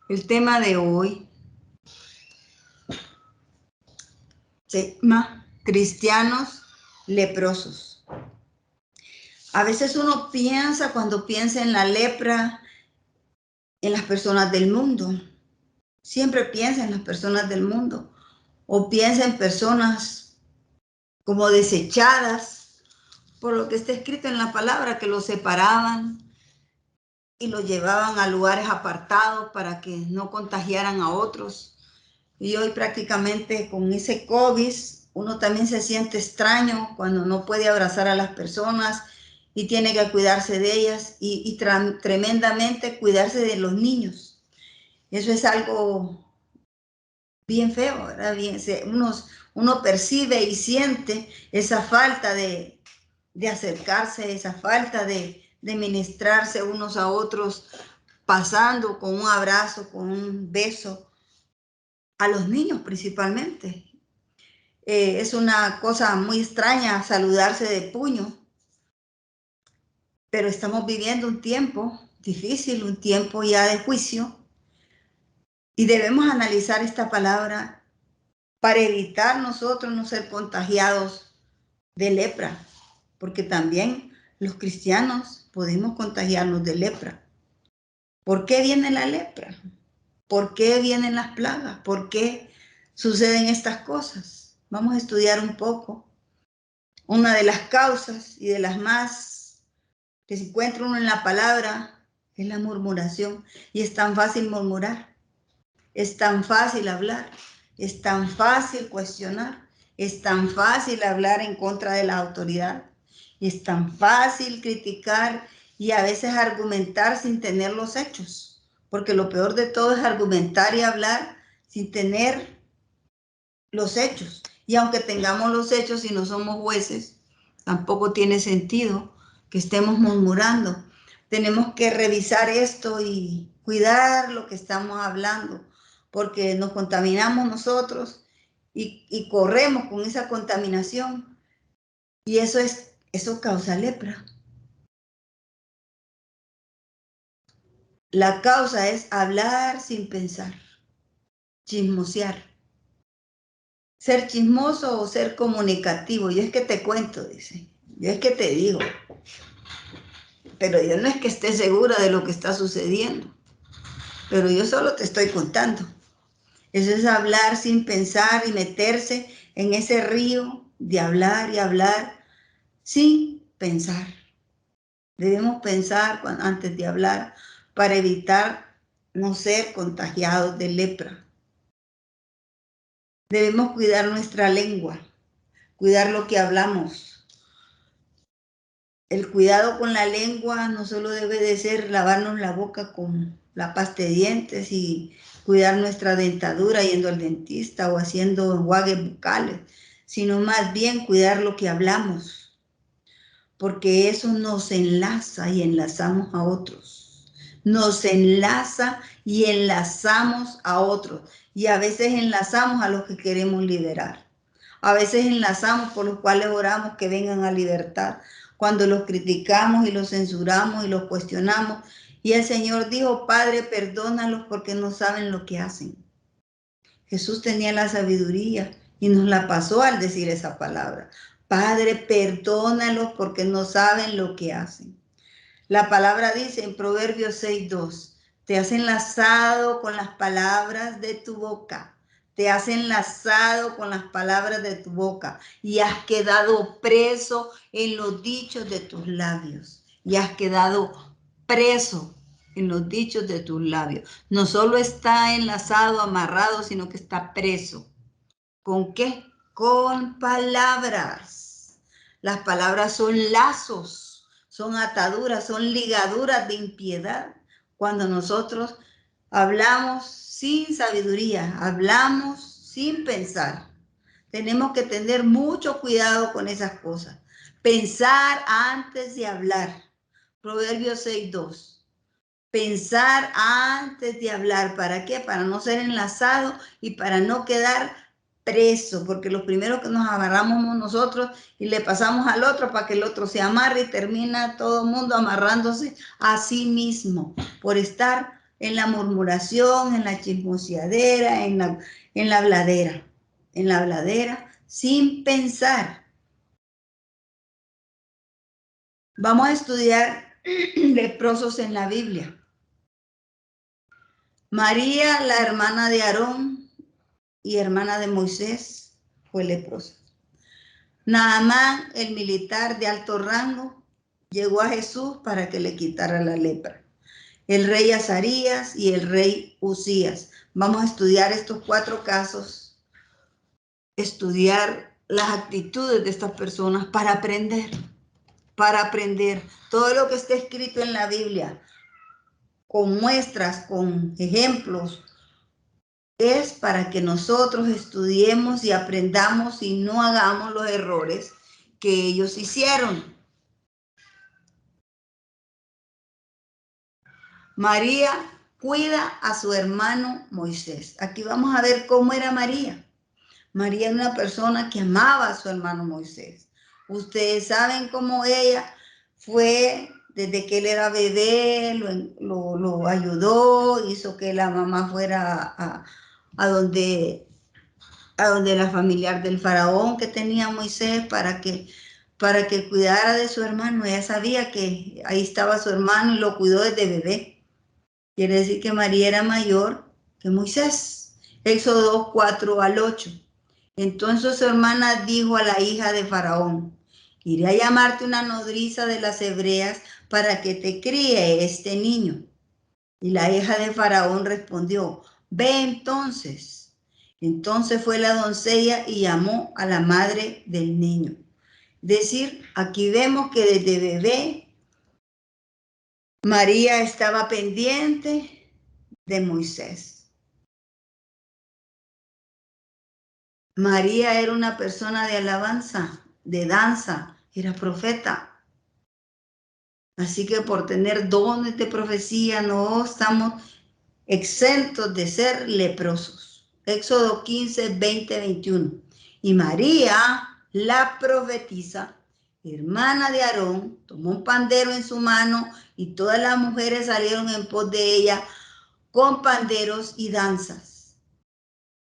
El tema de hoy se llama cristianos leprosos. A veces uno piensa, cuando piensa en la lepra, en las personas del mundo. Siempre piensa en las personas del mundo. O piensa en personas como desechadas por lo que está escrito en la palabra, que los separaban y los llevaban a lugares apartados para que no contagiaran a otros. Y hoy prácticamente con ese COVID, uno también se siente extraño cuando no puede abrazar a las personas y tiene que cuidarse de ellas y tremendamente cuidarse de los niños. Eso es algo bien feo, ¿verdad? Uno percibe y siente esa falta de acercarse, esa falta de ministrarse unos a otros, pasando con un abrazo, con un beso, a los niños principalmente. Es una cosa muy extraña saludarse de puño, pero estamos viviendo un tiempo difícil, un tiempo ya de juicio, y debemos analizar esta palabra para evitar nosotros no ser contagiados de lepra, porque también los cristianos podemos contagiarnos de lepra. ¿Por qué viene la lepra? ¿Por qué vienen las plagas? ¿Por qué suceden estas cosas? Vamos a estudiar un poco. Una de las causas y de las más que se encuentra uno en la palabra es la murmuración. Y es tan fácil murmurar, es tan fácil hablar, es tan fácil cuestionar, es tan fácil hablar en contra de la autoridad, es tan fácil criticar y a veces argumentar sin tener los hechos, porque lo peor de todo es argumentar y hablar sin tener los hechos. Y aunque tengamos los hechos y no somos jueces, tampoco tiene sentido que estemos murmurando. Tenemos que revisar esto y cuidar lo que estamos hablando, porque nos contaminamos nosotros y corremos con esa contaminación. Y eso causa lepra. La causa es hablar sin pensar, chismosear. Ser chismoso o ser comunicativo. Yo es que te cuento, dice. Yo es que te digo. Pero yo no es que esté segura de lo que está sucediendo. Pero yo solo te estoy contando. Eso es hablar sin pensar y meterse en ese río de hablar y hablar sin pensar. Debemos pensar antes de hablar para evitar no ser contagiados de lepra. Debemos cuidar nuestra lengua, cuidar lo que hablamos. El cuidado con la lengua no solo debe de ser lavarnos la boca con la pasta de dientes y cuidar nuestra dentadura yendo al dentista o haciendo enjuagues bucales, sino más bien cuidar lo que hablamos, porque eso nos enlaza y enlazamos a otros. Nos enlaza y enlazamos a otros. Y a veces enlazamos a los que queremos liberar. A veces enlazamos por los cuales oramos que vengan a libertad. Cuando los criticamos y los censuramos y los cuestionamos. Y el Señor dijo, Padre, perdónalos porque no saben lo que hacen. Jesús tenía la sabiduría y nos la pasó al decir esa palabra. Padre, perdónalos porque no saben lo que hacen. La palabra dice en Proverbios 6:2, te has enlazado con las palabras de tu boca. Te has enlazado con las palabras de tu boca y has quedado preso en los dichos de tus labios. Y has quedado preso en los dichos de tus labios. No solo está enlazado, amarrado, sino que está preso. ¿Con qué? Con palabras. Las palabras son lazos, son ataduras, son ligaduras de impiedad. Cuando nosotros hablamos sin sabiduría, hablamos sin pensar. Tenemos que tener mucho cuidado con esas cosas. Pensar antes de hablar. Proverbios 6:2. Pensar antes de hablar. ¿Para qué? Para no ser enlazado y para no quedar preso, porque lo primero que nos amarramos nosotros y le pasamos al otro para que el otro se amarre y termina todo el mundo amarrándose a sí mismo por estar en la murmuración, en la chismoseadera, en la habladera, sin pensar. Vamos a estudiar leprosos en la Biblia. María, la hermana de Aarón y hermana de Moisés, fue leprosa. Naamán, el militar de alto rango, llegó a Jesús para que le quitara la lepra. El rey Azarías y el rey Usías. Vamos a estudiar estos 4 casos, estudiar las actitudes de estas personas para aprender. Todo lo que está escrito en la Biblia, con muestras, con ejemplos, es para que nosotros estudiemos y aprendamos y no hagamos los errores que ellos hicieron. María cuida a su hermano Moisés. Aquí vamos a ver cómo era María. María era una persona que amaba a su hermano Moisés. Ustedes saben cómo ella fue, desde que él era bebé, lo ayudó, hizo que la mamá fuera a donde la familiar del faraón que tenía Moisés para que cuidara de su hermano. Ella sabía que ahí estaba su hermano y lo cuidó desde bebé. Quiere decir que María era mayor que Moisés. Éxodo 2, 4 al 8. Entonces su hermana dijo a la hija de Faraón: iré a llamarte una nodriza de las hebreas para que te críe este niño. Y la hija de Faraón respondió: ve entonces. Entonces fue la doncella y llamó a la madre del niño. Es decir, aquí vemos que desde bebé María estaba pendiente de Moisés. María era una persona de alabanza, de danza, era profeta. Así que por tener dones de profecía no estamos exentos de ser leprosos. Éxodo 15, 20, 21. Y María, la profetisa, hermana de Aarón, tomó un pandero en su mano y todas las mujeres salieron en pos de ella con panderos y danzas.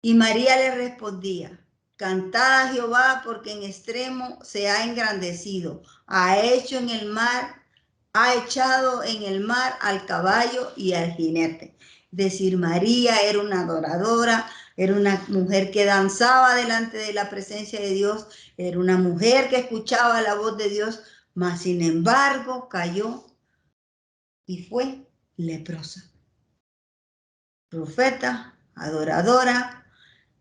Y María le respondía: cantad a Jehová, porque en extremo se ha engrandecido, ha echado en el mar al caballo y al jinete. Es decir, María era una adoradora, era una mujer que danzaba delante de la presencia de Dios, era una mujer que escuchaba la voz de Dios, mas sin embargo cayó y fue leprosa. Profeta, adoradora,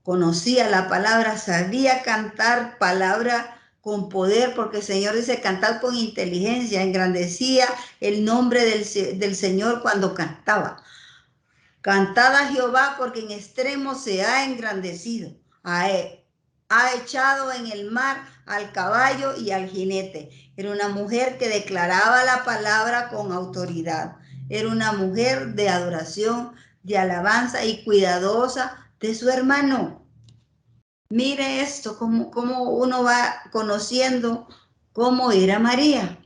conocía la palabra, sabía cantar palabra con poder, porque el Señor dice cantar con inteligencia, engrandecía el nombre del Señor cuando cantaba. Cantad a Jehová, porque en extremo se ha engrandecido, ha echado en el mar al caballo y al jinete. Era una mujer que declaraba la palabra con autoridad. Era una mujer de adoración, de alabanza y cuidadosa de su hermano. Mire esto, cómo uno va conociendo cómo era María.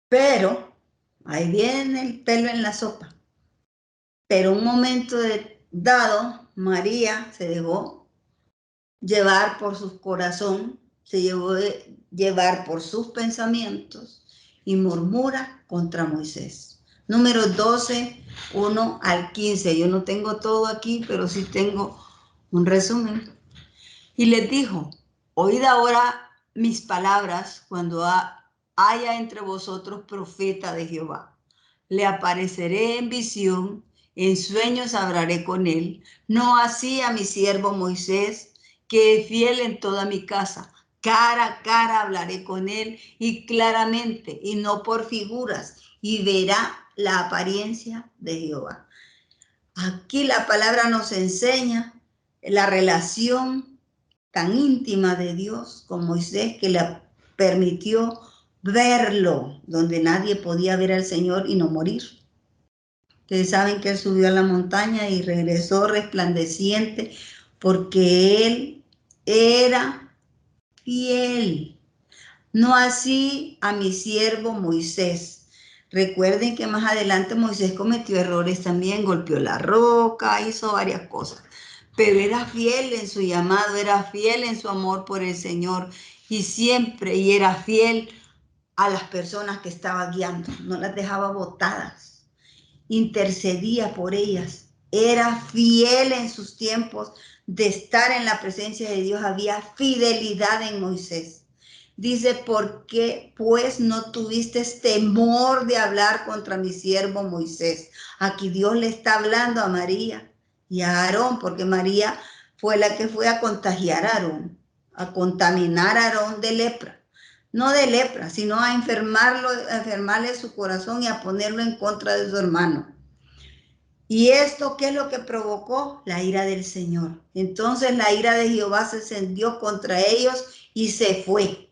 Pero, ahí viene el pelo en la sopa. Pero un momento dado, María se dejó llevar por su corazón, se llevó llevar por sus pensamientos y murmura contra Moisés. Número 12, 1 al 15. Yo no tengo todo aquí, pero sí tengo un resumen. Y les dijo: oíd ahora mis palabras cuando haya entre vosotros profeta de Jehová. Le apareceré en visión, en sueños hablaré con él. No así a mi siervo Moisés, que es fiel en toda mi casa. Cara a cara hablaré con él y claramente, y no por figuras, y verá la apariencia de Jehová. Aquí la palabra nos enseña la relación tan íntima de Dios con Moisés, que le permitió verlo donde nadie podía ver al Señor y no morir. Ustedes saben que él subió a la montaña y regresó resplandeciente, porque él era fiel. No así a mi siervo Moisés. Recuerden que más adelante Moisés cometió errores también, golpeó la roca, hizo varias cosas. Pero era fiel en su llamado, era fiel en su amor por el Señor y era fiel a las personas que estaba guiando, no las dejaba botadas, intercedía por ellas, era fiel en sus tiempos de estar en la presencia de Dios, había fidelidad en Moisés. Dice, ¿por qué pues no tuviste temor de hablar contra mi siervo Moisés? Aquí Dios le está hablando a María y a Aarón, porque María fue la que fue a contagiar a Aarón, a contaminar a Aarón de lepra. No de lepra, sino a enfermarle su corazón y a ponerlo en contra de su hermano. ¿Y esto qué es lo que provocó? La ira del Señor. Entonces la ira de Jehová se encendió contra ellos y se fue.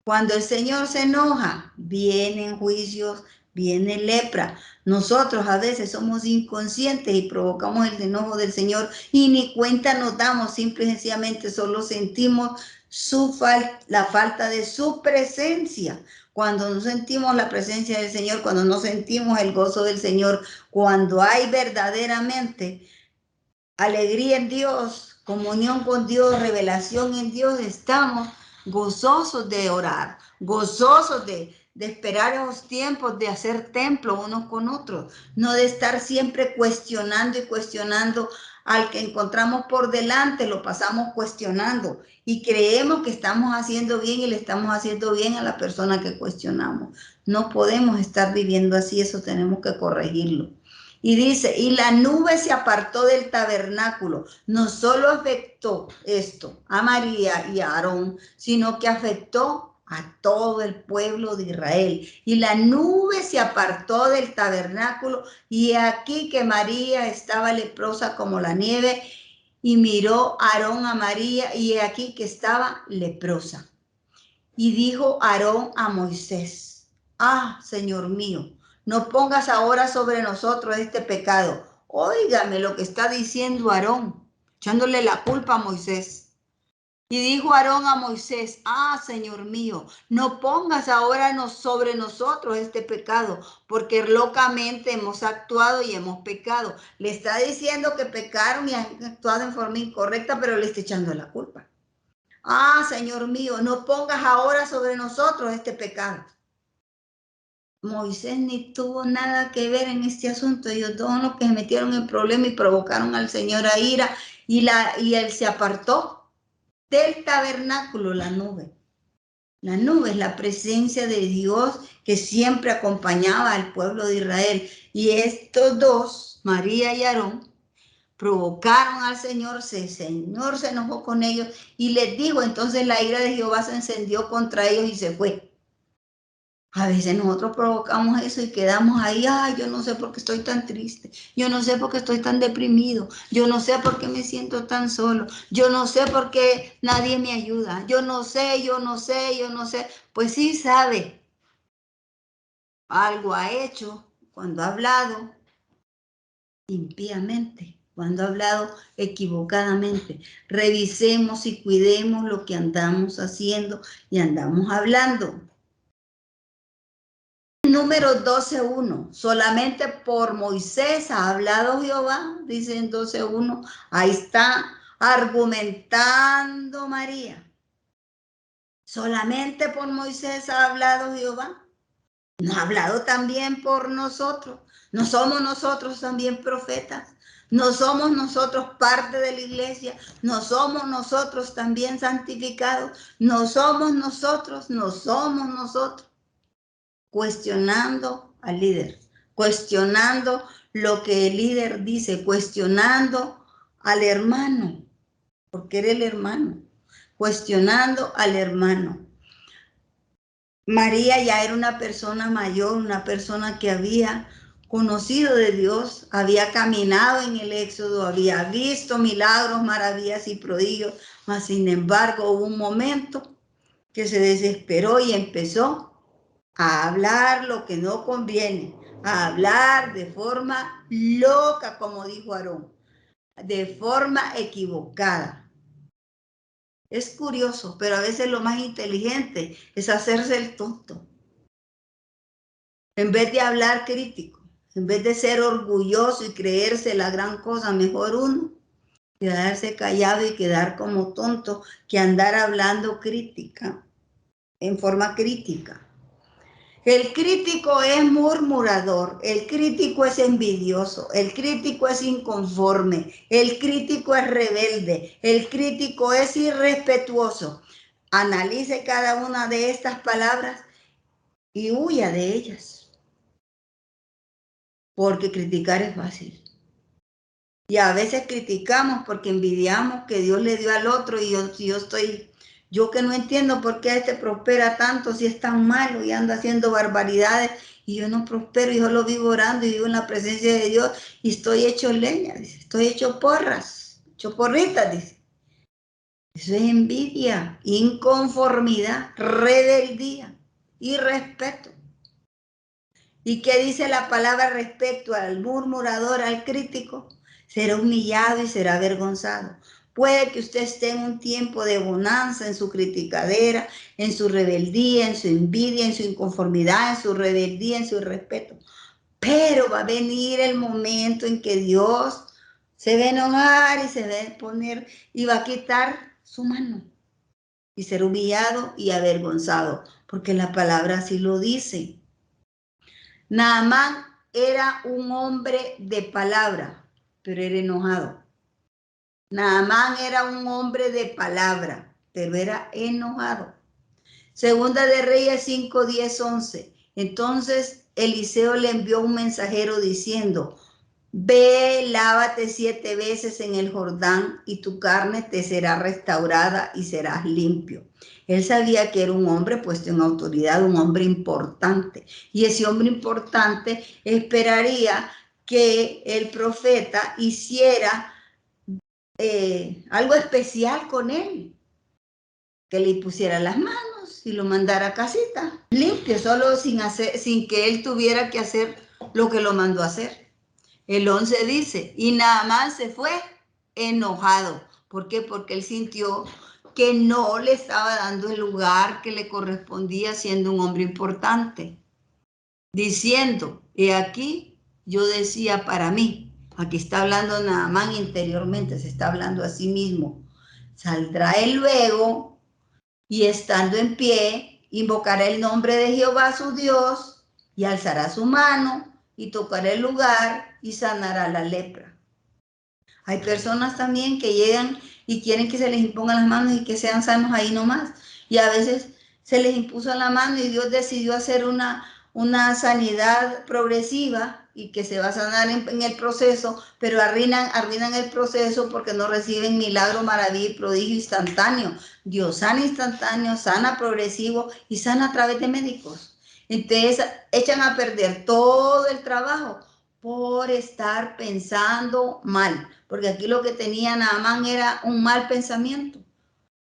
Cuando el Señor se enoja, vienen juicios, viene lepra. Nosotros a veces somos inconscientes y provocamos el enojo del Señor y ni cuenta nos damos, simple y sencillamente solo sentimos la falta de su presencia. Cuando no sentimos la presencia del Señor, cuando no sentimos el gozo del Señor, cuando hay verdaderamente alegría en Dios, comunión con Dios, revelación en Dios, estamos gozosos de orar, gozosos de esperar esos tiempos, de hacer templo unos con otros, no de estar siempre cuestionando y cuestionando al que encontramos por delante, lo pasamos cuestionando y creemos que estamos haciendo bien y le estamos haciendo bien a la persona que cuestionamos. No podemos estar viviendo así, eso tenemos que corregirlo. Y dice, y la nube se apartó del tabernáculo. No solo afectó esto a María y a Aarón, sino que afectó a todo el pueblo de Israel. Y la nube se apartó del tabernáculo y aquí que María estaba leprosa como la nieve y miró Aarón a María y aquí que estaba leprosa. Y dijo Aarón a Moisés, ah, Señor mío, no pongas ahora sobre nosotros este pecado. Óigame lo que está diciendo Aarón, echándole la culpa a Moisés. Y dijo Aarón a Moisés, ah, Señor mío, no pongas ahora sobre nosotros este pecado, porque locamente hemos actuado y hemos pecado. Le está diciendo que pecaron y han actuado en forma incorrecta, pero le está echando la culpa. Ah, Señor mío, no pongas ahora sobre nosotros este pecado. Moisés ni tuvo nada que ver en este asunto. Ellos todos los que se metieron en problema y provocaron al Señor a ira y él se apartó del tabernáculo, la nube. La nube es la presencia de Dios que siempre acompañaba al pueblo de Israel. Y estos dos, María y Aarón, provocaron al Señor, el Señor se enojó con ellos y les dijo, entonces la ira de Jehová se encendió contra ellos y se fue. A veces nosotros provocamos eso y quedamos ahí, ay, yo no sé por qué estoy tan triste, yo no sé por qué estoy tan deprimido, yo no sé por qué me siento tan solo, yo no sé por qué nadie me ayuda, yo no sé. Pues sí sabe, algo ha hecho cuando ha hablado impíamente, cuando ha hablado equivocadamente. Revisemos y cuidemos lo que andamos haciendo y andamos hablando. Número 12:1, solamente por Moisés ha hablado Jehová, dice en 12:1, ahí está argumentando María. Solamente por Moisés ha hablado Jehová. No ha hablado también por nosotros. No somos nosotros también profetas. No somos nosotros parte de la iglesia. No somos nosotros también santificados. No somos nosotros. Cuestionando al líder. Cuestionando lo que el líder dice. Cuestionando al hermano. Porque era el hermano. Cuestionando al hermano. María ya era una persona mayor, una persona que había conocido de Dios, había caminado en el Éxodo, había visto milagros, maravillas y prodigios, mas sin embargo hubo un momento que se desesperó y empezó a hablar lo que no conviene, a hablar de forma loca, como dijo Aarón, de forma equivocada. Es curioso, pero a veces lo más inteligente es hacerse el tonto. En vez de hablar crítico, en vez de ser orgulloso y creerse la gran cosa, mejor uno quedarse callado y quedar como tonto que andar hablando crítica, en forma crítica. El crítico es murmurador, el crítico es envidioso, el crítico es inconforme, el crítico es rebelde, el crítico es irrespetuoso. Analice cada una de estas palabras y huya de ellas, porque criticar es fácil. Y a veces criticamos porque envidiamos que Dios le dio al otro y yo que no entiendo por qué este prospera tanto si es tan malo y anda haciendo barbaridades y yo no prospero, yo lo vivo orando y vivo en la presencia de Dios y estoy hecho leña, dice, estoy hecho porras, hecho porritas, dice. Eso es envidia, inconformidad, rebeldía, irrespeto. ¿Y qué dice la palabra respecto al murmurador, al crítico? Será humillado y será avergonzado. Puede que usted esté en un tiempo de bonanza en su criticadera, en su rebeldía, en su envidia, en su inconformidad, en su rebeldía, en su irrespeto. Pero va a venir el momento en que Dios se va a enojar y se va a poner y va a quitar su mano y ser humillado y avergonzado, porque la palabra así lo dice. Naamán era un hombre de palabra, pero era enojado. Naamán era un hombre de palabra, pero era enojado. Segunda de Reyes 5, 10, 11. Entonces Eliseo le envió un mensajero diciendo, ve, lávate 7 veces en el Jordán y tu carne te será restaurada y serás limpio. Él sabía que era un hombre puesto en autoridad, un hombre importante. Y ese hombre importante esperaría que el profeta hiciera algo especial con él, que le pusiera las manos y lo mandara a casita, limpio, solo sin que él tuviera que hacer lo que lo mandó a hacer. El 11 dice, y Naamán se fue enojado. ¿Por qué? Porque él sintió que no le estaba dando el lugar que le correspondía siendo un hombre importante. Diciendo, he aquí, yo decía para mí, aquí está hablando Naamán interiormente, se está hablando a sí mismo. Saldrá él luego y estando en pie, invocará el nombre de Jehová su Dios y alzará su mano y tocará el lugar y sanará la lepra. Hay personas también que llegan y quieren que se les impongan las manos y que sean sanos ahí nomás. Y a veces se les impuso la mano y Dios decidió hacer una sanidad progresiva y que se va a sanar en el proceso, pero arruinan el proceso porque no reciben milagro, maravilla y prodigio instantáneo. Dios sana instantáneo, sana progresivo y sana a través de médicos. Entonces echan a perder todo el trabajo por estar pensando mal, porque aquí lo que tenía Naamán era un mal pensamiento.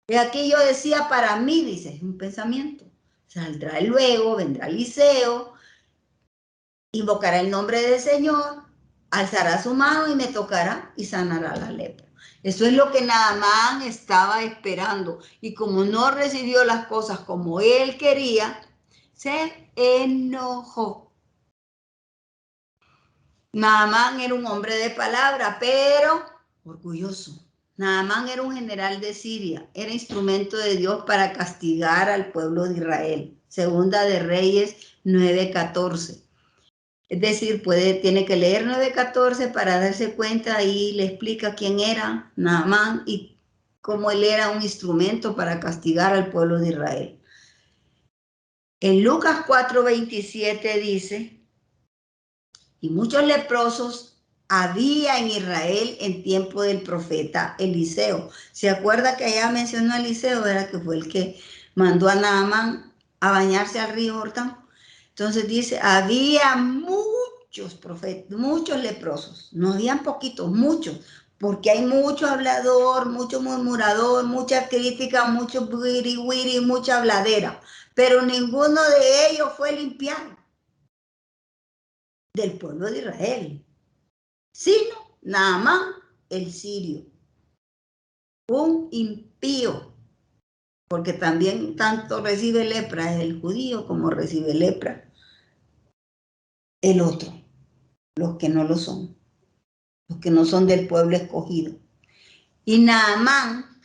Y aquí yo decía para mí, dice, es un pensamiento. Saldrá luego, vendrá Eliseo, invocará el nombre del Señor, alzará su mano y me tocará y sanará la lepra. Eso es lo que Naamán estaba esperando. Y como no recibió las cosas como él quería, se enojó. Naamán era un hombre de palabra, pero orgulloso. Naamán era un general de Siria, era instrumento de Dios para castigar al pueblo de Israel. Segunda de Reyes 9:14. Es decir, tiene que leer 9:14 para darse cuenta y le explica quién era Naamán y cómo él era un instrumento para castigar al pueblo de Israel. En Lucas 4:27 dice, y muchos leprosos había en Israel en tiempo del profeta Eliseo. ¿Se acuerda que allá mencionó a Eliseo? Era que fue el que mandó a Naamán a bañarse al río Jordán. Entonces dice, había muchos profetas, muchos leprosos. No habían poquitos, muchos. Porque hay mucho hablador, mucho murmurador, mucha crítica, mucho wiri wiri, mucha habladera. Pero ninguno de ellos fue limpiado del pueblo de Israel, sino Naamán el sirio, un impío. porque también tanto recibe lepra el judío como recibe lepra el otro, los que no lo son, los que no son del pueblo escogido. Y Naamán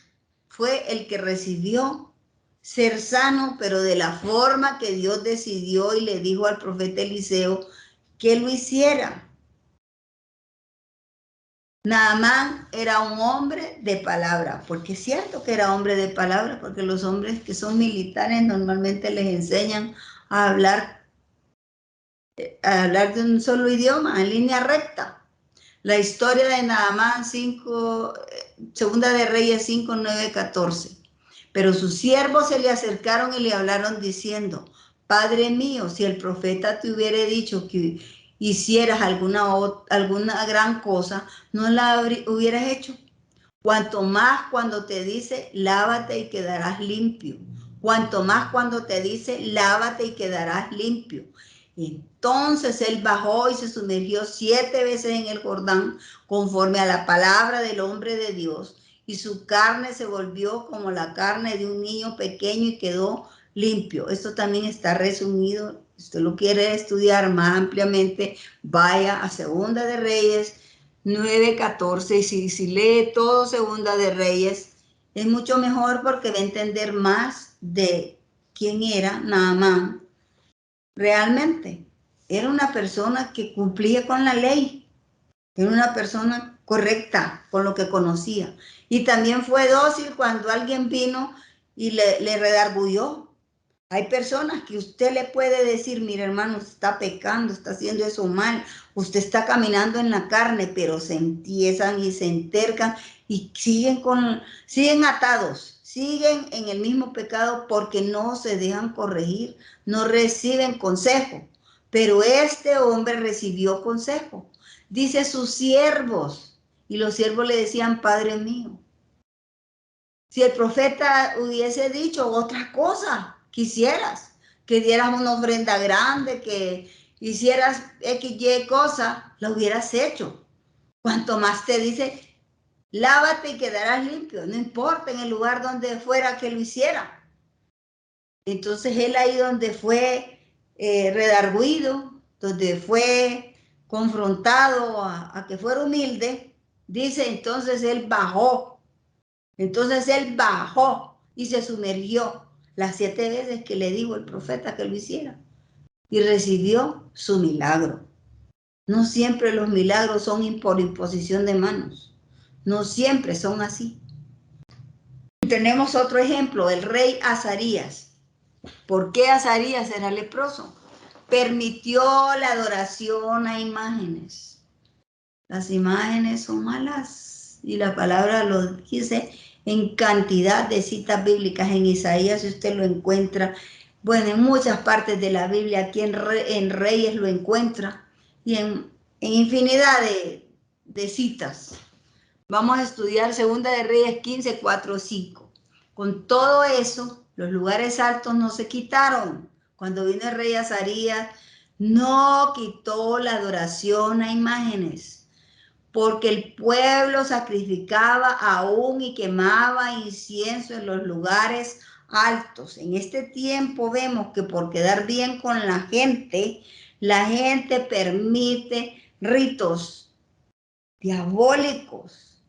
fue el que recibió ser sano, pero de la forma que Dios decidió y le dijo al profeta Eliseo que lo hiciera. Naamán era un hombre de palabra, porque es cierto que era hombre de palabra, porque los hombres que son militares normalmente les enseñan a hablar de un solo idioma, en línea recta. La historia de Naamán 5, Segunda de Reyes 5, 9, 14. Pero sus siervos se le acercaron y le hablaron diciendo: Padre mío, si el profeta te hubiera dicho que hicieras alguna gran cosa, no la hubieras hecho. Cuanto más cuando te dice, lávate y quedarás limpio. Cuanto más cuando te dice, lávate y quedarás limpio. Entonces él bajó y se sumergió 7 veces en el Jordán, conforme a la palabra del hombre de Dios, y su carne se volvió como la carne de un niño pequeño y quedó limpio. Esto también está resumido. Si usted lo quiere estudiar más ampliamente, vaya a Segunda de Reyes 9:14, y si lee todo Segunda de Reyes, es mucho mejor porque va a entender más de quién era Naamán. Realmente, era una persona que cumplía con la ley, era una persona correcta con lo que conocía. Y también fue dócil cuando alguien vino y le redarguyó. Hay personas que usted le puede decir: mire, hermano, usted está pecando, está haciendo eso mal, usted está caminando en la carne, pero se empiezan y se entercan y siguen atados, siguen en el mismo pecado porque no se dejan corregir, no reciben consejo. Pero este hombre recibió consejo. Dice sus siervos, y los siervos le decían: Padre mío. Si el profeta hubiese dicho otra cosa, quisieras que dieras una ofrenda grande, que hicieras XY cosa, lo hubieras hecho. Cuanto más te dice, lávate y quedarás limpio, no importa en el lugar donde fuera que lo hiciera. Entonces él ahí donde fue redarguido, donde fue confrontado a que fuera humilde, dice, entonces él bajó. Entonces él bajó y se sumergió las 7 veces que le dijo el profeta que lo hiciera, y recibió su milagro. No siempre los milagros son por imposición de manos. No siempre son así. Tenemos otro ejemplo, el rey Azarías. ¿Por qué Azarías era leproso? Permitió la adoración a imágenes. Las imágenes son malas y la palabra lo dice en cantidad de citas bíblicas. En Isaías, si usted lo encuentra, bueno, en muchas partes de la Biblia, aquí en Reyes lo encuentra, y en infinidad de citas. Vamos a estudiar Segunda de Reyes 15, 4, 5. Con todo eso, los lugares altos no se quitaron. Cuando vino el rey Azarías, no quitó la adoración a imágenes, porque el pueblo sacrificaba aún y quemaba incienso en los lugares altos. En este tiempo vemos que por quedar bien con la gente permite ritos diabólicos,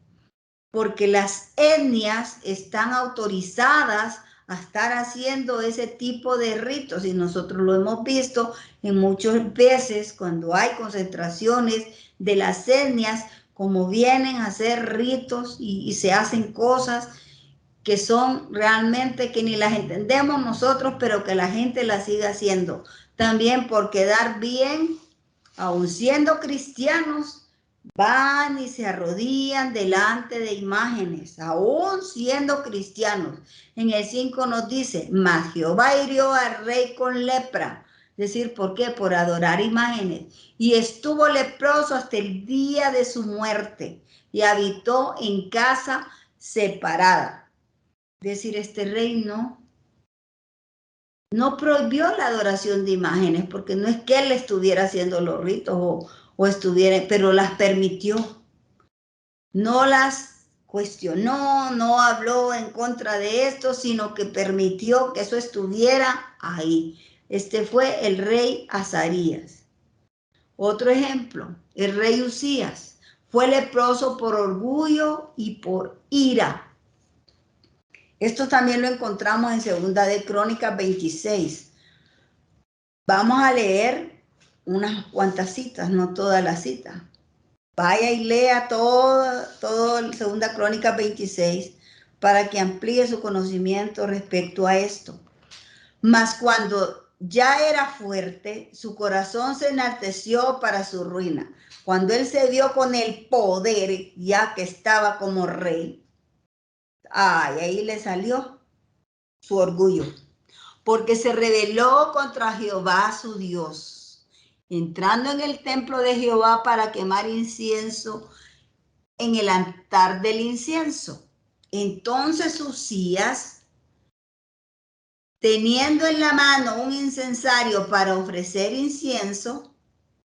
porque las etnias están autorizadas a estar haciendo ese tipo de ritos, y nosotros lo hemos visto en muchas veces cuando hay concentraciones de las etnias, como vienen a hacer ritos y se hacen cosas que son realmente que ni las entendemos nosotros, pero que la gente las sigue haciendo. También por quedar bien, aun siendo cristianos, van y se arrodillan delante de imágenes, aún siendo cristianos. En el 5 nos dice: mas Jehová hirió al rey con lepra. Es decir, ¿por qué? Por adorar imágenes. Y estuvo leproso hasta el día de su muerte, y habitó en casa separada. Es decir, este rey no prohibió la adoración de imágenes, porque no es que él estuviera haciendo los ritos o estuviera, pero las permitió. No las cuestionó, no habló en contra de esto, sino que permitió que eso estuviera ahí. Este fue el rey Azarías. Otro ejemplo, el rey Usías fue leproso por orgullo y por ira. Esto también lo encontramos en Segunda de Crónicas 26. Vamos a leer unas cuantas citas, no todas las citas. Vaya y lea todo el Segunda Crónica 26 para que amplíe su conocimiento respecto a esto. Mas cuando ya era fuerte, su corazón se enalteció para su ruina. Cuando él se vio con el poder, ya que estaba como rey, ahí le salió su orgullo, porque se rebeló contra Jehová su Dios, entrando en el templo de Jehová para quemar incienso en el altar del incienso. Entonces Usías, teniendo en la mano un incensario para ofrecer incienso,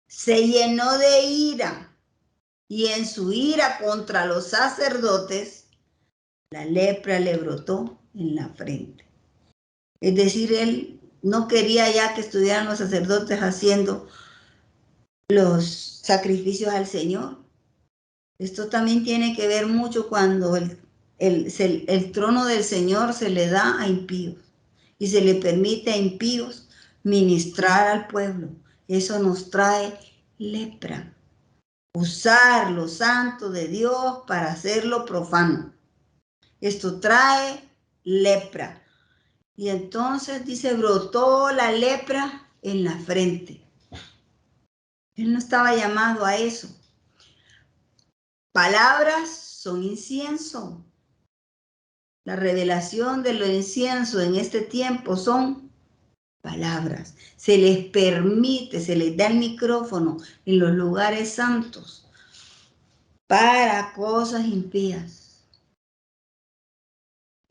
se llenó de ira, y en su ira contra los sacerdotes, la lepra le brotó en la frente. Es decir, él no quería ya que estuvieran los sacerdotes haciendo los sacrificios al Señor. Esto también tiene que ver mucho cuando el trono del Señor se le da a impíos y se le permite a impíos ministrar al pueblo. Eso nos trae lepra. Usar lo santo de Dios para hacerlo profano. Esto trae lepra. Y entonces dice, brotó la lepra en la frente. Él no estaba llamado a eso. Palabras son incienso. La revelación de lo incienso en este tiempo son palabras. Se les permite, se les da el micrófono en los lugares santos para cosas impías.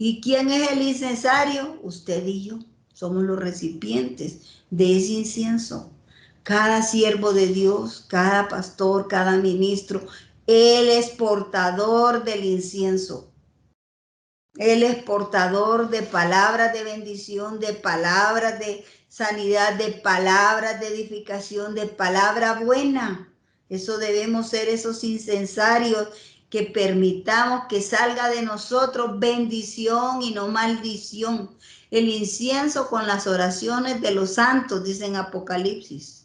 ¿Y quién es el incensario? Usted y yo. Somos los recipientes de ese incienso. Cada siervo de Dios, cada pastor, cada ministro, él es portador del incienso. Él es portador de palabras de bendición, de palabras de sanidad, de palabras de edificación, de palabra buena. Eso debemos ser esos incensarios que permitamos que salga de nosotros bendición y no maldición. El incienso con las oraciones de los santos, dice en Apocalipsis.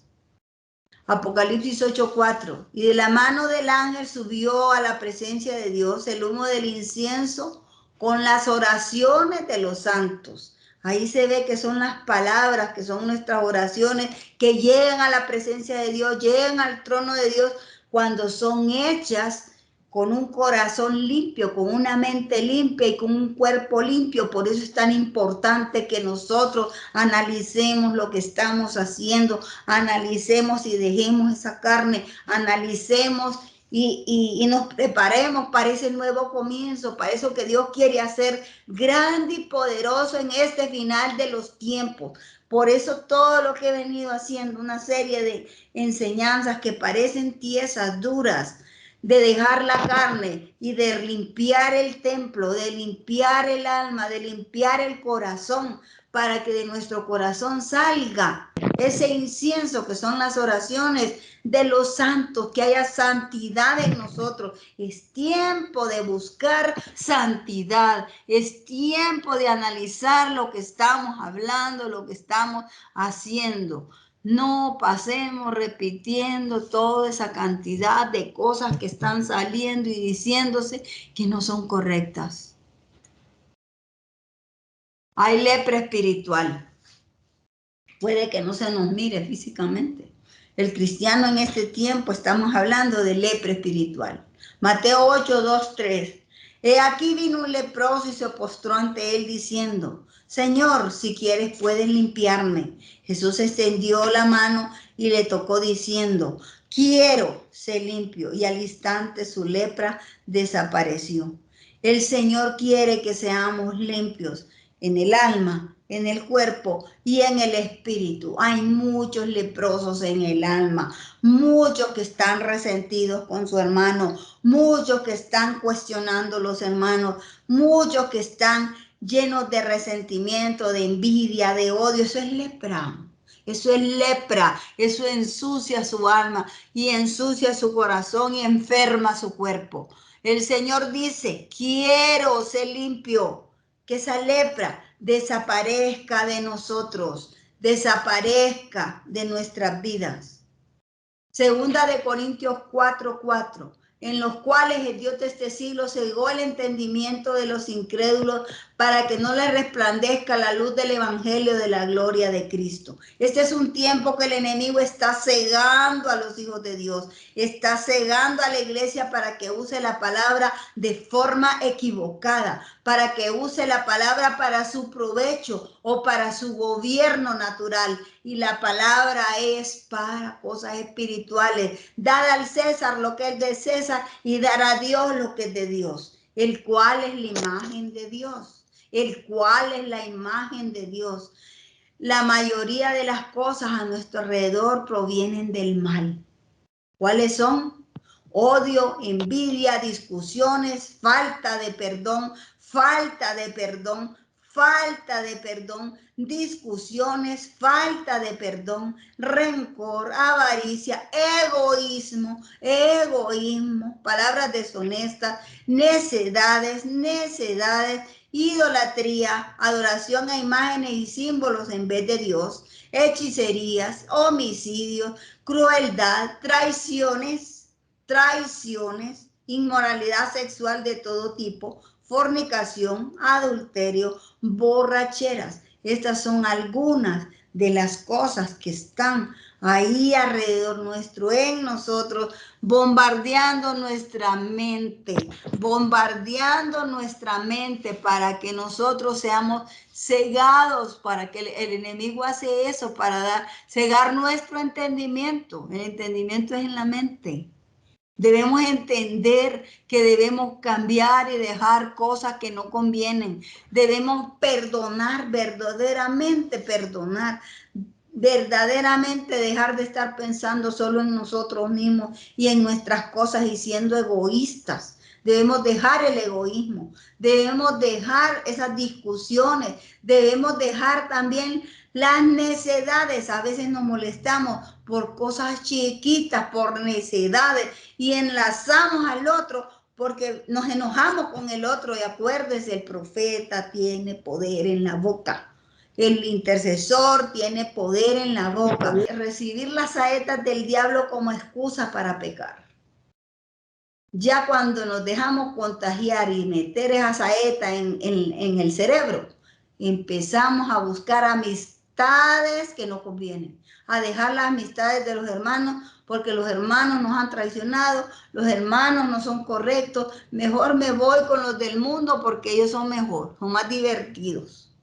Apocalipsis 8:4. Y de la mano del ángel subió a la presencia de Dios el humo del incienso con las oraciones de los santos. Ahí se ve que son las palabras, que son nuestras oraciones, que llegan a la presencia de Dios, llegan al trono de Dios cuando son hechas con un corazón limpio, con una mente limpia y con un cuerpo limpio. Por eso es tan importante que nosotros analicemos lo que estamos haciendo, analicemos y dejemos esa carne, analicemos y nos preparemos para ese nuevo comienzo, para eso que Dios quiere hacer grande y poderoso en este final de los tiempos. Por eso todo lo que he venido haciendo, una serie de enseñanzas que parecen tiesas, duras, de dejar la carne y de limpiar el templo, de limpiar el alma, de limpiar el corazón, para que de nuestro corazón salga ese incienso que son las oraciones de los santos, que haya santidad en nosotros. Es tiempo de buscar santidad, es tiempo de analizar lo que estamos hablando, lo que estamos haciendo. No pasemos repitiendo toda esa cantidad de cosas que están saliendo y diciéndose que no son correctas. Hay lepra espiritual. Puede que no se nos mire físicamente. El cristiano en este tiempo estamos hablando de lepra espiritual. Mateo 8:2-3. He aquí vino un leproso y se postró ante él diciendo, Señor, si quieres puedes limpiarme. Jesús extendió la mano y le tocó diciendo, quiero ser limpio. Y al instante su lepra desapareció. El Señor quiere que seamos limpios en el alma, en el cuerpo y en el espíritu. Hay muchos leprosos en el alma, muchos que están resentidos con su hermano, muchos que están cuestionando los hermanos, muchos que están llenos de resentimiento, de envidia, de odio. Eso es lepra. Eso es lepra, eso ensucia su alma y ensucia su corazón y enferma su cuerpo. El Señor dice, quiero ser limpio, que esa lepra desaparezca de nosotros, desaparezca de nuestras vidas. Segunda de Corintios 4:4, en los cuales el Dios de este siglo cegó el entendimiento de los incrédulos para que no les resplandezca la luz del evangelio de la gloria de Cristo. Este es un tiempo que el enemigo está cegando a los hijos de Dios, está cegando a la iglesia para que use la palabra de forma equivocada, para que use la palabra para su provecho o para su gobierno natural. Y la palabra es para cosas espirituales. Dar al César lo que es de César y dar a Dios lo que es de Dios, el cual es la imagen de Dios, el cual es la imagen de Dios. La mayoría de las cosas a nuestro alrededor provienen del mal. ¿Cuáles son? Odio, envidia, discusiones, falta de perdón, discusiones, falta de perdón, rencor, avaricia, egoísmo, palabras deshonestas, necedades, idolatría, adoración a imágenes y símbolos en vez de Dios, hechicerías, homicidios, crueldad, traiciones, inmoralidad sexual de todo tipo, fornicación, adulterio, borracheras. Estas son algunas de las cosas que están ahí alrededor nuestro, en nosotros, bombardeando nuestra mente para que nosotros seamos cegados, para que el enemigo hace eso, para cegar nuestro entendimiento. El entendimiento es en la mente. Debemos entender que debemos cambiar y dejar cosas que no convienen. Debemos perdonar, verdaderamente dejar de estar pensando solo en nosotros mismos y en nuestras cosas y siendo egoístas. Debemos dejar el egoísmo, debemos dejar esas discusiones, debemos dejar también las necedades. A veces nos molestamos por cosas chiquitas, por necedades, y enlazamos al otro porque nos enojamos con el otro. Y acuérdese, el profeta tiene poder en la boca. El intercesor tiene poder en la boca. Recibir las saetas del diablo como excusa para pecar. Ya cuando nos dejamos contagiar y meter esa saeta en el cerebro, empezamos a buscar amistades que no convienen, a dejar las amistades de los hermanos porque los hermanos nos han traicionado, los hermanos no son correctos, mejor me voy con los del mundo porque ellos son mejor, son más divertidos.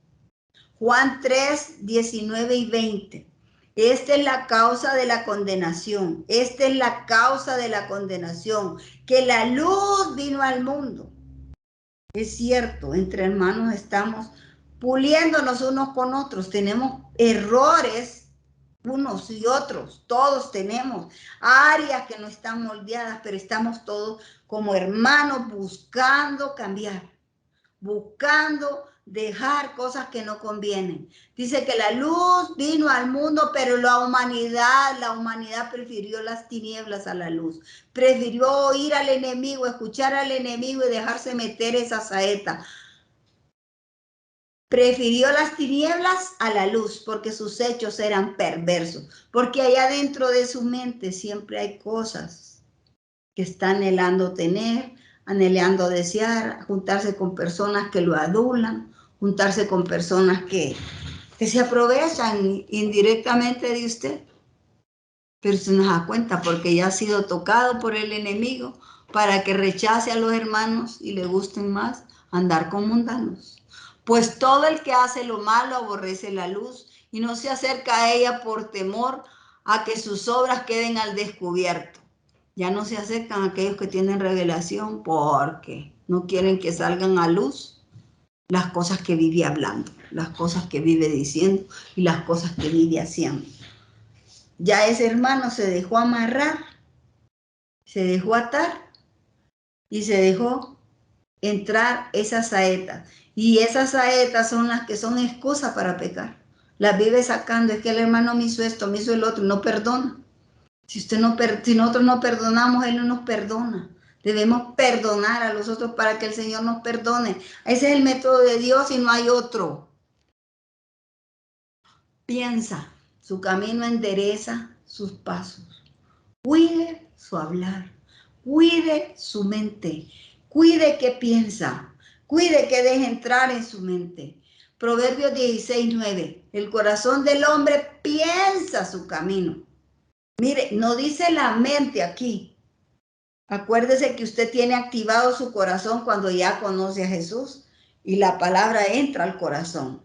Juan 3, 19 y 20. Esta es la causa de la condenación. Esta es la causa de la condenación, que la luz vino al mundo. Es cierto, entre hermanos estamos puliéndonos unos con otros. Tenemos errores unos y otros. Todos tenemos áreas que no están moldeadas, pero estamos todos como hermanos buscando cambiar, buscando dejar cosas que no convienen. Dice que la luz vino al mundo, pero la humanidad prefirió las tinieblas a la luz. Prefirió oír al enemigo, escuchar al enemigo y dejarse meter esa saeta. Prefirió las tinieblas a la luz porque sus hechos eran perversos. Porque allá dentro de su mente siempre hay cosas que está anhelando tener, anhelando desear, juntarse con personas que lo adulan, juntarse con personas que se aprovechan indirectamente de usted. Pero se nos da cuenta porque ya ha sido tocado por el enemigo para que rechace a los hermanos y le gusten más andar con mundanos. Pues todo el que hace lo malo aborrece la luz y no se acerca a ella por temor a que sus obras queden al descubierto. Ya no se acercan a aquellos que tienen revelación porque no quieren que salgan a luz las cosas que vive hablando, las cosas que vive diciendo y las cosas que vive haciendo. Ya ese hermano se dejó amarrar, se dejó atar y se dejó entrar esas saetas. Y esas saetas son las que son excusas para pecar. Las vive sacando, es que el hermano me hizo esto, me hizo el otro, no perdona. Si nosotros no perdonamos, Él no nos perdona. Debemos perdonar a los otros para que el Señor nos perdone. Ese es el método de Dios y no hay otro. Piensa, su camino endereza sus pasos. Cuide su hablar, cuide su mente, cuide qué piensa, cuide qué deja entrar en su mente. Proverbios 16:9, el corazón del hombre piensa su camino. Mire, no dice la mente aquí. Acuérdese que usted tiene activado su corazón cuando ya conoce a Jesús y la palabra entra al corazón.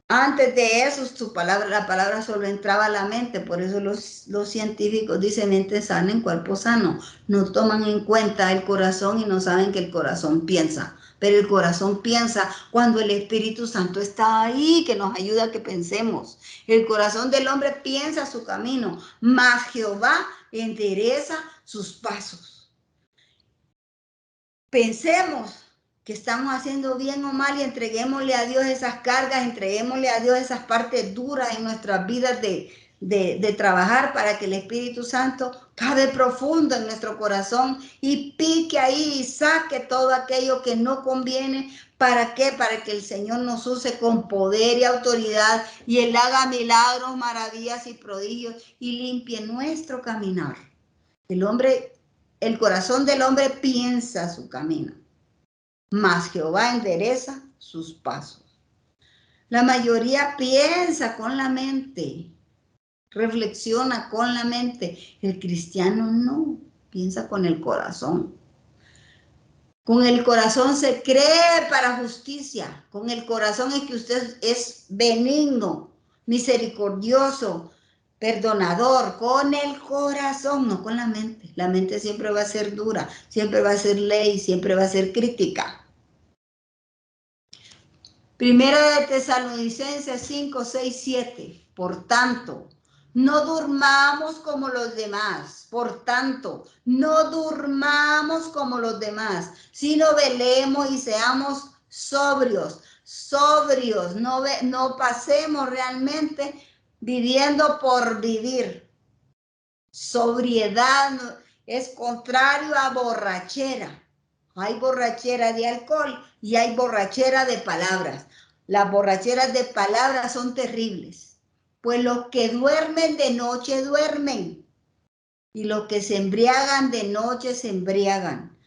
Antes de eso, la palabra solo entraba a la mente, por eso los científicos dicen mente sana en cuerpo sano. No toman en cuenta el corazón y no saben que el corazón piensa. Pero el corazón piensa cuando el Espíritu Santo está ahí, que nos ayuda a que pensemos. El corazón del hombre piensa su camino, mas Jehová endereza sus pasos. Pensemos que estamos haciendo bien o mal y entreguémosle a Dios esas cargas, entreguémosle a Dios esas partes duras en nuestras vidas de trabajar para que el Espíritu Santo cabe profundo en nuestro corazón y pique ahí y saque todo aquello que no conviene. ¿Para qué? Para que el Señor nos use con poder y autoridad y Él haga milagros, maravillas y prodigios y limpie nuestro caminar. El corazón del hombre piensa su camino, mas Jehová endereza sus pasos. La mayoría piensa con la mente, reflexiona con la mente. El cristiano no, piensa con el corazón. Con el corazón se cree para justicia. Con el corazón es que usted es benigno, misericordioso, perdonador. Con el corazón, no con la mente. La mente siempre va a ser dura, siempre va a ser ley, siempre va a ser crítica. Primera de Tesalonicenses 5, 6, 7. Por tanto, no durmamos como los demás. Por tanto, no durmamos como los demás, sino velemos y seamos sobrios. Sobrios, no pasemos realmente viviendo por vivir. Sobriedad es contrario a borrachera. Hay borrachera de alcohol y hay borrachera de palabras. Las borracheras de palabras son terribles, pues los que duermen de noche duermen y los que se embriagan de noche se embriagan.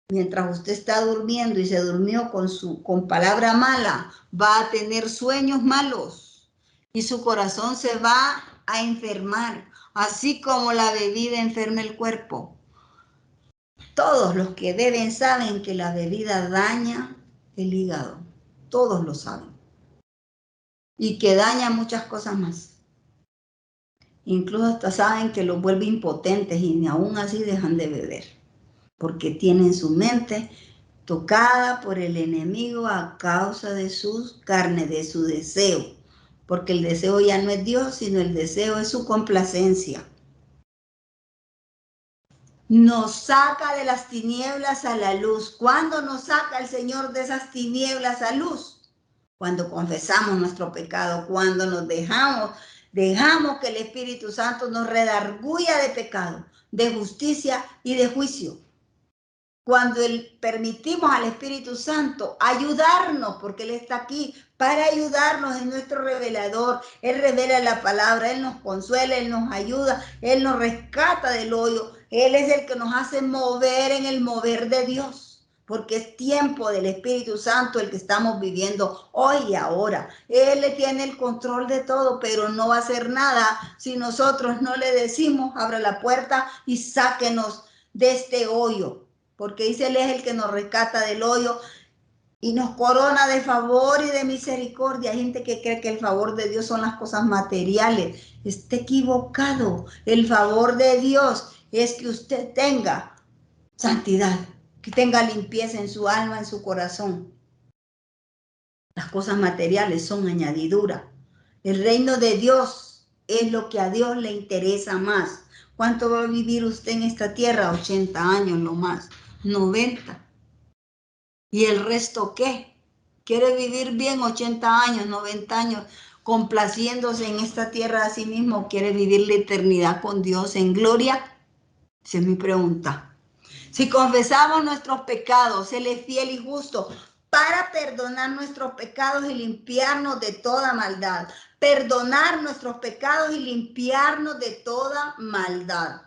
Mientras usted está durmiendo y se durmió con palabra mala, va a tener sueños malos y su corazón se va a enfermar, así como la bebida enferma el cuerpo. Todos los que beben saben que la bebida daña el hígado. Todos lo saben. Y que daña muchas cosas más. Incluso hasta saben que los vuelve impotentes y ni aún así dejan de beber. Porque tienen su mente tocada por el enemigo a causa de sus carnes, de su deseo. Porque el deseo ya no es Dios, sino el deseo es su complacencia. Nos saca de las tinieblas a la luz. ¿Cuándo nos saca el Señor de esas tinieblas a luz? Cuando confesamos nuestro pecado, cuando nos dejamos que el Espíritu Santo nos redarguya de pecado, de justicia y de juicio. Cuando permitimos al Espíritu Santo ayudarnos, porque Él está aquí para ayudarnos, en nuestro revelador. Él revela la palabra, Él nos consuela, Él nos ayuda, Él nos rescata del hoyo. Él es el que nos hace mover en el mover de Dios, porque es tiempo del Espíritu Santo el que estamos viviendo hoy y ahora. Él le tiene el control de todo, pero no va a hacer nada si nosotros no le decimos, abra la puerta y sáquenos de este hoyo. Porque dice Él es el que nos rescata del hoyo y nos corona de favor y de misericordia. Hay gente que cree que el favor de Dios son las cosas materiales. Está equivocado. El favor de Dios es que usted tenga santidad, que tenga limpieza en su alma, en su corazón. Las cosas materiales son añadidura. El reino de Dios es lo que a Dios le interesa más. ¿Cuánto va a vivir usted en esta tierra? 80 años lo más, 90. ¿Y el resto qué? ¿Quiere vivir bien 80 años, 90 años, complaciéndose en esta tierra a sí mismo? ¿O quiere vivir la eternidad con Dios en gloria? Esa es mi pregunta. Si confesamos nuestros pecados, Él es fiel y justo para perdonar nuestros pecados y limpiarnos de toda maldad. Perdonar nuestros pecados y limpiarnos de toda maldad.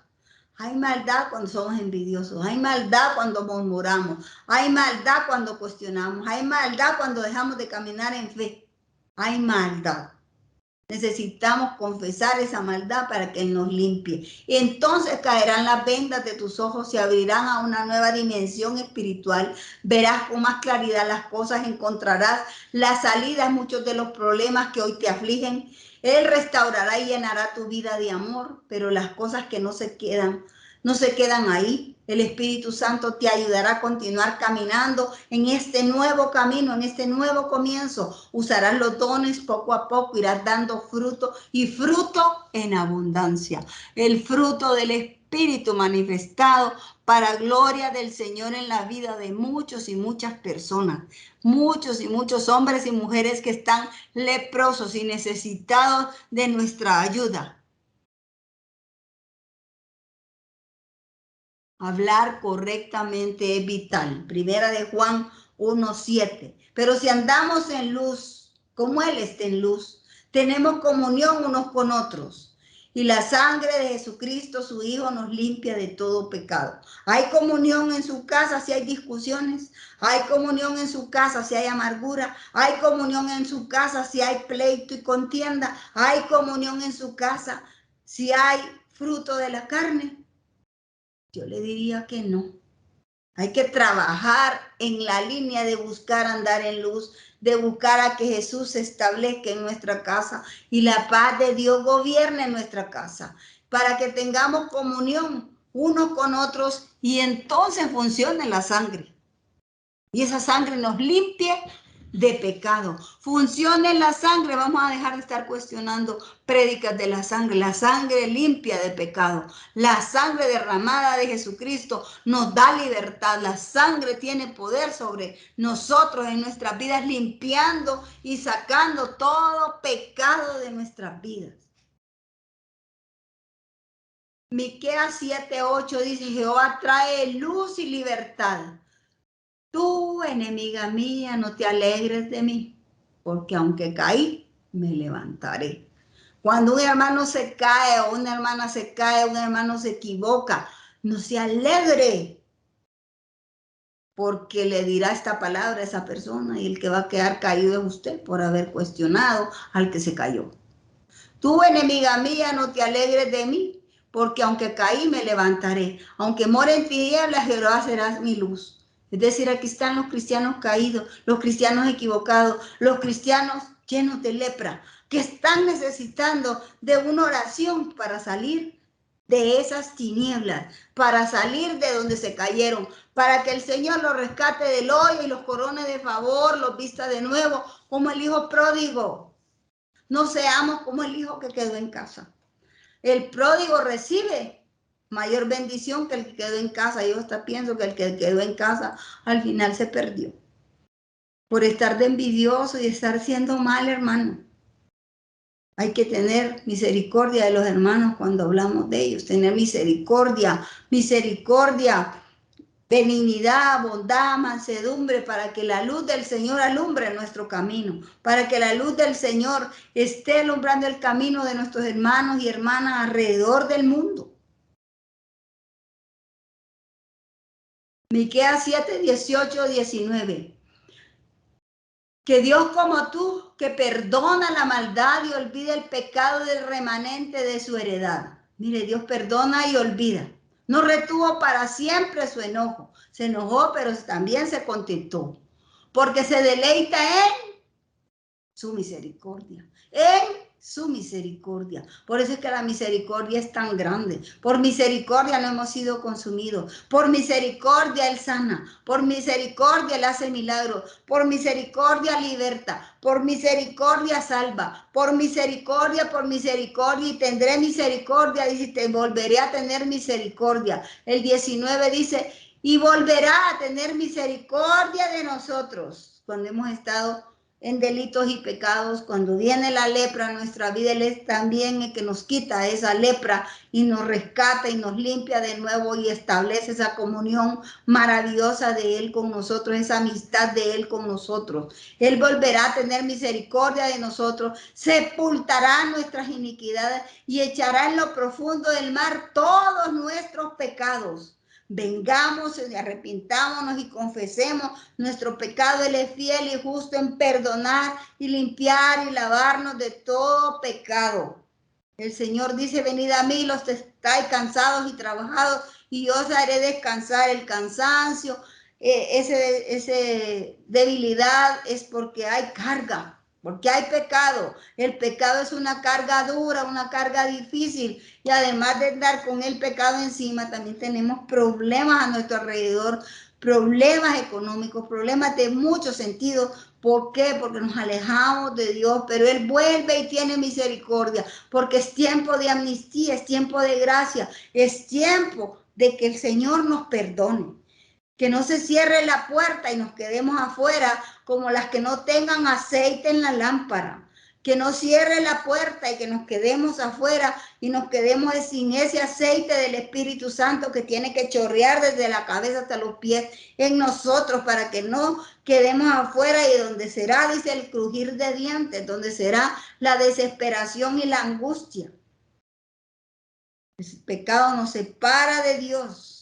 Hay maldad cuando somos envidiosos, hay maldad cuando murmuramos, hay maldad cuando cuestionamos, hay maldad cuando dejamos de caminar en fe. Hay maldad. Necesitamos confesar esa maldad para que Él nos limpie. Y entonces caerán las vendas de tus ojos, se abrirán a una nueva dimensión espiritual. Verás con más claridad las cosas, encontrarás la salida a muchos de los problemas que hoy te afligen. Él restaurará y llenará tu vida de amor, pero las cosas que no se quedan ahí. El Espíritu Santo te ayudará a continuar caminando en este nuevo camino, en este nuevo comienzo. Usarás los dones poco a poco, irás dando fruto y fruto en abundancia. El fruto del Espíritu manifestado para gloria del Señor en la vida de muchos y muchas personas. Muchos y muchos hombres y mujeres que están leprosos y necesitados de nuestra ayuda. Hablar correctamente es vital. Primera de Juan 1:7. Pero si andamos en luz, como Él está en luz, tenemos comunión unos con otros. Y la sangre de Jesucristo, su Hijo, nos limpia de todo pecado. Hay comunión en su casa si hay discusiones. Hay comunión en su casa si hay amargura. Hay comunión en su casa si hay pleito y contienda. Hay comunión en su casa si hay fruto de la carne. Yo le diría que no. Hay que trabajar en la línea de buscar andar en luz, de buscar a que Jesús se establezca en nuestra casa y la paz de Dios gobierne en nuestra casa, para que tengamos comunión unos con otros y entonces funcione la sangre. Y esa sangre nos limpie de pecado. Funcione la sangre, vamos a dejar de estar cuestionando prédicas de la sangre limpia de pecado. La sangre derramada de Jesucristo nos da libertad. La sangre tiene poder sobre nosotros en nuestras vidas, limpiando y sacando todo pecado de nuestras vidas. Miqueas 7:8 dice: Jehová trae luz y libertad. Tú, enemiga mía, no te alegres de mí, porque aunque caí, me levantaré. Cuando un hermano se cae o una hermana se cae, un hermano se equivoca, no se alegre, porque le dirá esta palabra a esa persona y el que va a quedar caído es usted por haber cuestionado al que se cayó. Tú, enemiga mía, no te alegres de mí, porque aunque caí, me levantaré. Aunque more en tinieblas, Jehová será mi luz. Es decir, aquí están los cristianos caídos, los cristianos equivocados, los cristianos llenos de lepra, que están necesitando de una oración para salir de esas tinieblas, para salir de donde se cayeron, para que el Señor los rescate del hoyo y los corone de favor, los vista de nuevo, como el hijo pródigo. No seamos como el hijo que quedó en casa. El pródigo recibe mayor bendición que el que quedó en casa. Yo hasta pienso que el que quedó en casa al final se perdió. Por estar de envidioso y estar siendo mal, hermano. Hay que tener misericordia de los hermanos cuando hablamos de ellos. Tener misericordia, benignidad, bondad, mansedumbre, para que la luz del Señor alumbre nuestro camino, para que la luz del Señor esté alumbrando el camino de nuestros hermanos y hermanas alrededor del mundo. Miqueas 7, 18, 19. Que Dios como tú, que perdona la maldad y olvida el pecado del remanente de su heredad. Mire, Dios perdona y olvida. No retuvo para siempre su enojo. Se enojó, pero también se contentó. Porque se deleita en su misericordia, en su misericordia. Por eso es que la misericordia es tan grande. Por misericordia no hemos sido consumidos. Por misericordia Él sana. Por misericordia Él hace milagros. Por misericordia liberta. Por misericordia salva. Por misericordia y tendré misericordia. Dice, te volveré a tener misericordia. El 19 dice, y volverá a tener misericordia de nosotros cuando hemos estado en delitos y pecados. Cuando viene la lepra a nuestra vida, Él es también el que nos quita esa lepra y nos rescata y nos limpia de nuevo y establece esa comunión maravillosa de Él con nosotros, esa amistad de Él con nosotros. Él volverá a tener misericordia de nosotros, sepultará nuestras iniquidades y echará en lo profundo del mar todos nuestros pecados. Vengamos y arrepintámonos y confesemos nuestro pecado. Él es fiel y justo en perdonar y limpiar y lavarnos de todo pecado. El Señor dice, venid a mí los que estáis cansados y trabajados y yo os haré descansar. El cansancio, ese debilidad es porque hay carga. Porque hay pecado. El pecado es una carga dura, una carga difícil. Y además de andar con el pecado encima, también tenemos problemas a nuestro alrededor, problemas económicos, problemas de muchos sentidos. ¿Por qué? Porque nos alejamos de Dios, pero Él vuelve y tiene misericordia, porque es tiempo de amnistía, es tiempo de gracia, es tiempo de que el Señor nos perdone. Que no se cierre la puerta y nos quedemos afuera como las que no tengan aceite en la lámpara. Que no cierre la puerta y que nos quedemos afuera y nos quedemos sin ese aceite del Espíritu Santo que tiene que chorrear desde la cabeza hasta los pies en nosotros para que no quedemos afuera y donde será, dice, el crujir de dientes, donde será la desesperación y la angustia. El pecado nos separa de Dios.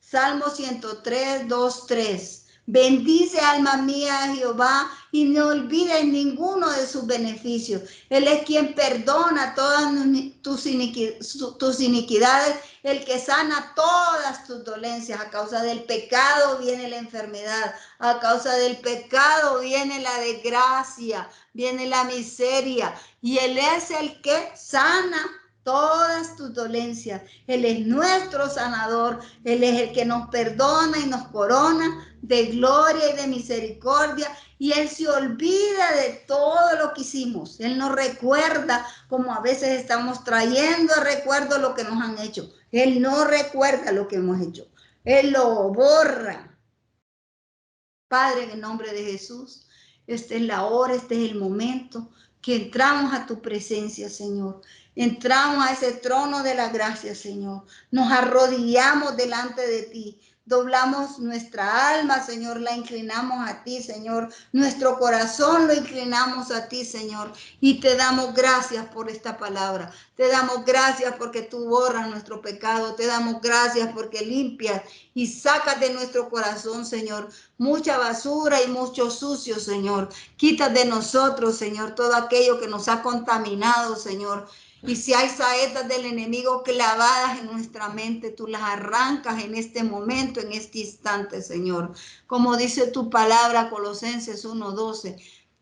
Salmo 103, 2, 3. Bendice, alma mía, a Jehová, y no olvides ninguno de sus beneficios. Él es quien perdona todas tus iniquidades, el que sana todas tus dolencias. A causa del pecado viene la enfermedad, a causa del pecado viene la desgracia, viene la miseria, y Él es el que sana todas tus dolencias. Él es nuestro sanador. Él es el que nos perdona y nos corona de gloria y de misericordia. Y Él se olvida de todo lo que hicimos. Él nos recuerda, como a veces estamos trayendo a recuerdo lo que nos han hecho. Él no recuerda lo que hemos hecho. Él lo borra. Padre, en el nombre de Jesús, esta es la hora, este es el momento que entramos a tu presencia, Señor. Entramos a ese trono de la gracia, Señor. Nos arrodillamos delante de ti. Doblamos nuestra alma, Señor, la inclinamos a ti, Señor. Nuestro corazón lo inclinamos a ti, Señor. Y te damos gracias por esta palabra. Te damos gracias porque tú borras nuestro pecado. Te damos gracias porque limpias y sacas de nuestro corazón, Señor, mucha basura y mucho sucio, Señor. Quita de nosotros, Señor, todo aquello que nos ha contaminado, Señor. Y si hay saetas del enemigo clavadas en nuestra mente, tú las arrancas en este momento, en este instante, Señor. Como dice tu palabra, Colosenses 1:12.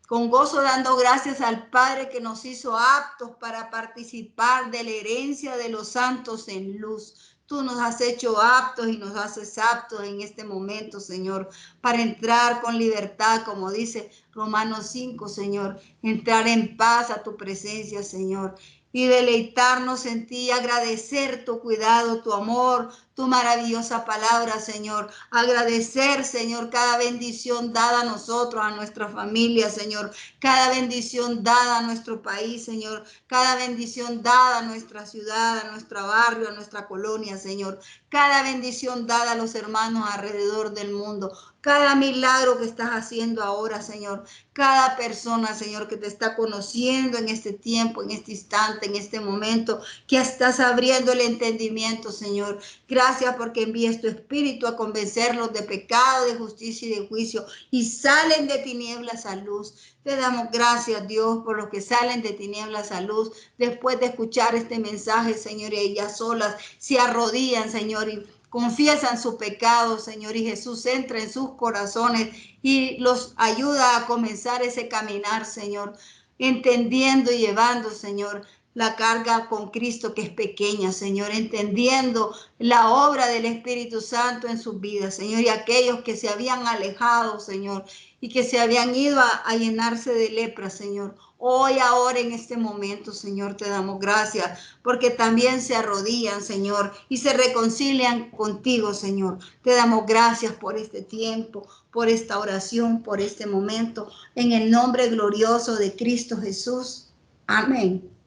Con gozo dando gracias al Padre que nos hizo aptos para participar de la herencia de los santos en luz. Tú nos has hecho aptos y nos haces aptos en este momento, Señor, para entrar con libertad, como dice Romanos 5, Señor. Entrar en paz a tu presencia, Señor, y deleitarnos en ti, agradecer tu cuidado, tu amor, tu maravillosa palabra, Señor. Agradecer, Señor, cada bendición dada a nosotros, a nuestra familia, Señor. Cada bendición dada a nuestro país, Señor. Cada bendición dada a nuestra ciudad, a nuestro barrio, a nuestra colonia, Señor. Cada bendición dada a los hermanos alrededor del mundo. Cada milagro que estás haciendo ahora, Señor. Cada persona, Señor, que te está conociendo en este tiempo, en este instante, en este momento, que estás abriendo el entendimiento, Señor. Gracias porque envías tu Espíritu a convencerlos de pecado, de justicia y de juicio y salen de tinieblas a luz. Te damos gracias, Dios, por los que salen de tinieblas a luz después de escuchar este mensaje, Señor, y ellas solas se arrodillan, Señor, y confiesan su pecado, Señor, y Jesús entra en sus corazones y los ayuda a comenzar ese caminar, Señor. entendiendo y llevando, Señor, la carga con Cristo que es pequeña, Señor, entendiendo la obra del Espíritu Santo en sus vidas, Señor, y aquellos que se habían alejado, Señor, y que se habían ido a llenarse de lepra, Señor. Hoy, ahora, en este momento, Señor, te damos gracias, porque también se arrodillan, Señor, y se reconcilian contigo, Señor. Te damos gracias por este tiempo, por esta oración, por este momento, en el nombre glorioso de Cristo Jesús. Amén.